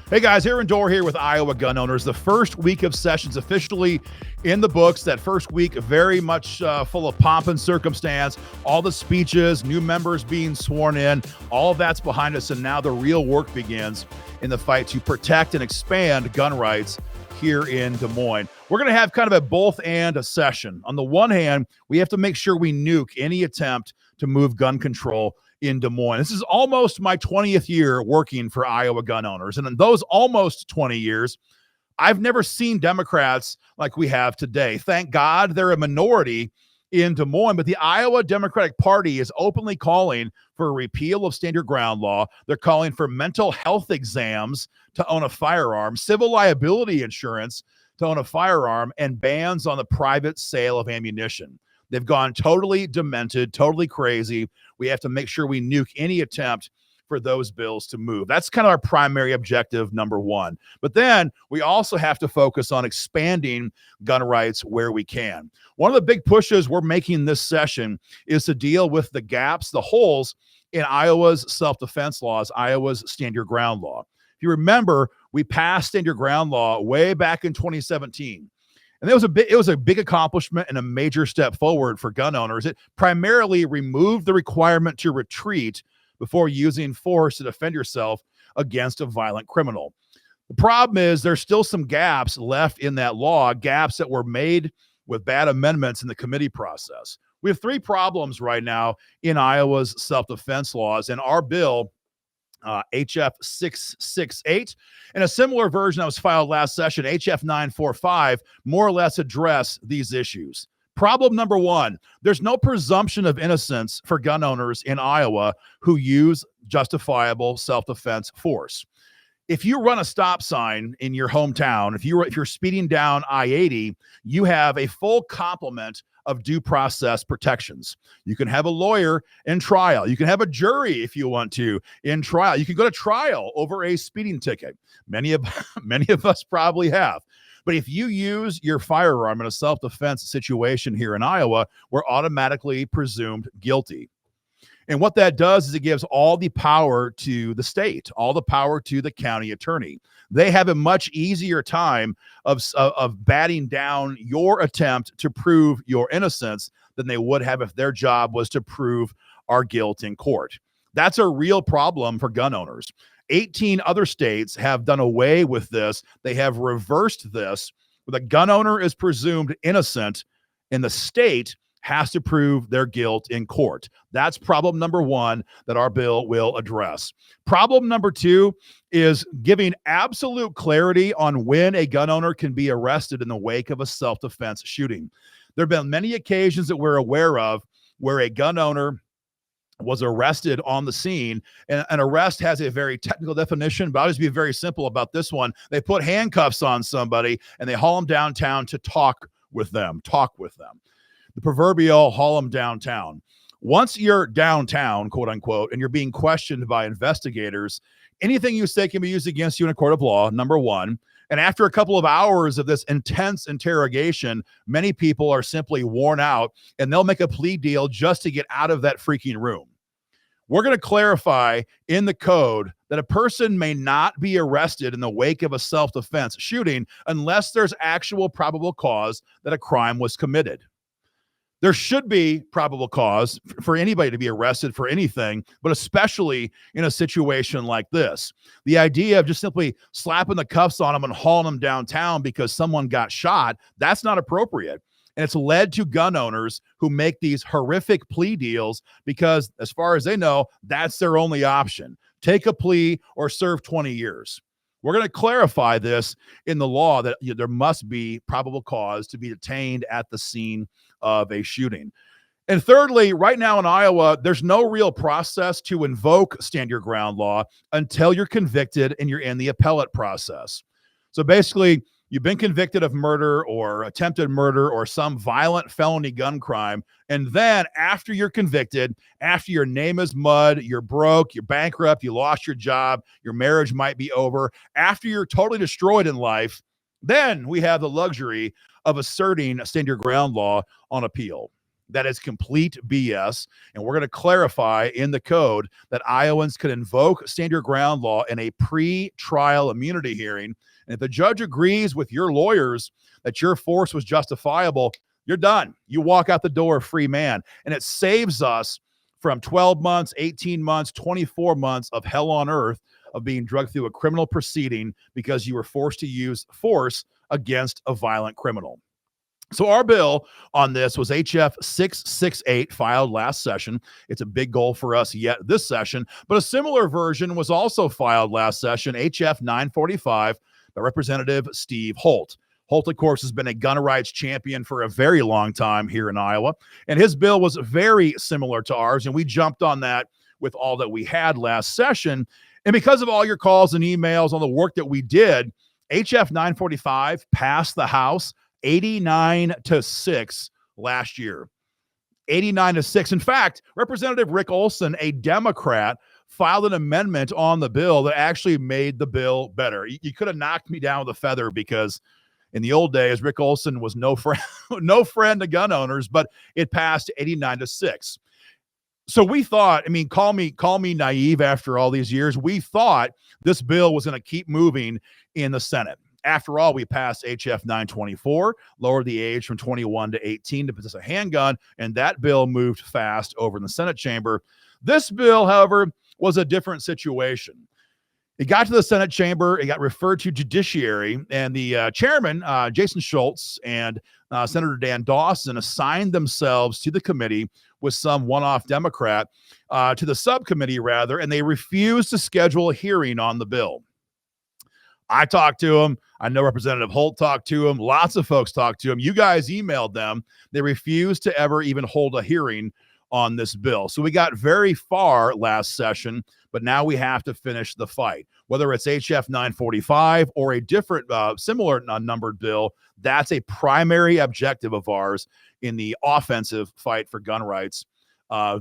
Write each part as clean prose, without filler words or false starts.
Hey guys, Aaron Dorr here with Iowa Gun Owners. The first week of sessions officially in the books. That first week very much full of pomp and circumstance. All the speeches, new members being sworn in, all of that's behind us. And now the real work begins in the fight to protect and expand gun rights here in Des Moines. We're going to have kind of a both and a session. On the one hand, we have to make sure we nuke any attempt to move gun control in Des Moines. This is almost my 20th year working for Iowa Gun Owners. And in those almost 20 years, I've never seen Democrats like we have today. Thank God they're a minority in Des Moines, but the Iowa Democratic Party is openly calling for a repeal of stand your ground law. They're calling for mental health exams to own a firearm, civil liability insurance to own a firearm, and bans on the private sale of ammunition. They've gone totally demented, totally crazy. We have to make sure we nuke any attempt for those bills to move. That's kind of our primary objective, number one. But then we also have to focus on expanding gun rights where we can. One of the big pushes we're making this session is to deal with the gaps, the holes in Iowa's self-defense laws, Iowa's stand your ground law. If you remember, we passed stand your ground law way back in 2017. And it was a big accomplishment and a major step forward for gun owners. It primarily removed the requirement to retreat before using force to defend yourself against a violent criminal. The problem is there's still some gaps left in that law, gaps that were made with bad amendments in the committee process. We have three problems right now in Iowa's self-defense laws, and our bill, HF 668, and a similar version that was filed last session, HF 945, more or less address these issues. Problem number one, there's no presumption of innocence for gun owners in Iowa who use justifiable self-defense force. If you run a stop sign in your hometown, if you're speeding down I-80, you have a full complement of due process protections. You can have a lawyer in trial. You can have a jury if you want to in trial. You can go to trial over a speeding ticket. Many of us probably have. But if you use your firearm in a self-defense situation here in Iowa, we're automatically presumed guilty. And what that does is it gives all the power to the state, all the power to the county attorney. They have a much easier time of batting down your attempt to prove your innocence than they would have if their job was to prove our guilt in court. That's a real problem for gun owners. 18 other states have done away with this. They have reversed this, where the gun owner is presumed innocent and the state has to prove their guilt in court. That's problem number one that our bill will address. Problem number two is giving absolute clarity on when a gun owner can be arrested in the wake of a self-defense shooting. There have been many occasions that we're aware of where a gun owner was arrested on the scene, and an arrest has a very technical definition, but I'll just be very simple about this one. They put handcuffs on somebody and they haul them downtown to talk with them. The proverbial haul them downtown. Once you're downtown, quote unquote, and you're being questioned by investigators, anything you say can be used against you in a court of law, number one. And after a couple of hours of this intense interrogation, many people are simply worn out and they'll make a plea deal just to get out of that freaking room. We're going to clarify in the code that a person may not be arrested in the wake of a self-defense shooting unless there's actual probable cause that a crime was committed. There should be probable cause for anybody to be arrested for anything, but especially in a situation like this. The idea of just simply slapping the cuffs on them and hauling them downtown because someone got shot, that's not appropriate. And it's led to gun owners who make these horrific plea deals because, as far as they know, that's their only option. Take a plea or serve 20 years. We're going to clarify this in the law that there must be probable cause to be detained at the scene of a shooting. And thirdly, right now in Iowa, there's no real process to invoke stand your ground law until you're convicted and you're in the appellate process. So basically, you've been convicted of murder or attempted murder or some violent felony gun crime. And then after you're convicted, after your name is mud, you're broke, you're bankrupt, you lost your job, your marriage might be over, after you're totally destroyed in life, then we have the luxury of asserting a stand your ground law on appeal. That is complete BS. And we're going to clarify in the code that Iowans can invoke stand your ground law in a pre-trial immunity hearing. And if the judge agrees with your lawyers that your force was justifiable, you're done. You walk out the door a free man. And it saves us from 12 months, 18 months, 24 months of hell on earth of being drugged through a criminal proceeding because you were forced to use force against a violent criminal. So our bill on this was HF 668, filed last session. It's a big goal for us yet this session, but a similar version was also filed last session, HF 945, by Representative Steve Holt. Holt, of course, has been a gun rights champion for a very long time here in Iowa, and his bill was very similar to ours, and we jumped on that with all that we had last session. And because of all your calls and emails on the work that we did, HF 945 passed the House 89-6 last year. 89-6. In fact, Representative Rick Olson, a Democrat, filed an amendment on the bill that actually made the bill better. You could have knocked me down with a feather because in the old days, Rick Olson was no friend to gun owners, but it passed 89-6. So we thought, I mean, call me naive after all these years. We thought this bill was going to keep moving in the Senate. After all, we passed HF 924, lowered the age from 21 to 18 to possess a handgun, and that bill moved fast over in the Senate chamber. This bill, however, was a different situation. It got to the Senate chamber, it got referred to judiciary, and the chairman, Jason Schultz, and Senator Dan Dawson assigned themselves to the committee with some one-off Democrat, to the subcommittee, rather, and they refused to schedule a hearing on the bill. I talked to him. I know Representative Holt talked to him. Lots of folks talked to him. You guys emailed them. They refused to ever even hold a hearing on this bill. So we got very far last session, but now we have to finish the fight. Whether it's HF 945 or a different similar numbered bill, that's a primary objective of ours in the offensive fight for gun rights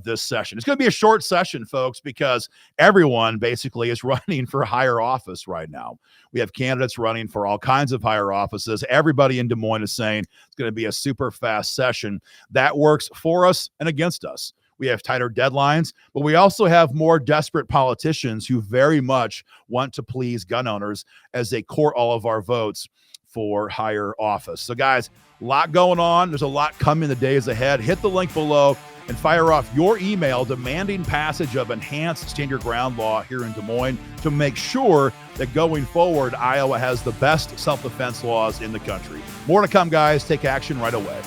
this session. It's going to be a short session, folks, because everyone basically is running for higher office right now. We have candidates running for all kinds of higher offices. Everybody in Des Moines is saying it's going to be a super fast session. That works for us and against us. We have tighter deadlines, but we also have more desperate politicians who very much want to please gun owners as they court all of our votes for higher office. So guys, a lot going on. There's a lot coming in the days ahead. Hit the link below and fire off your email demanding passage of enhanced stand your ground law here in Des Moines to make sure that going forward, Iowa has the best self-defense laws in the country. More to come, guys. Take action right away.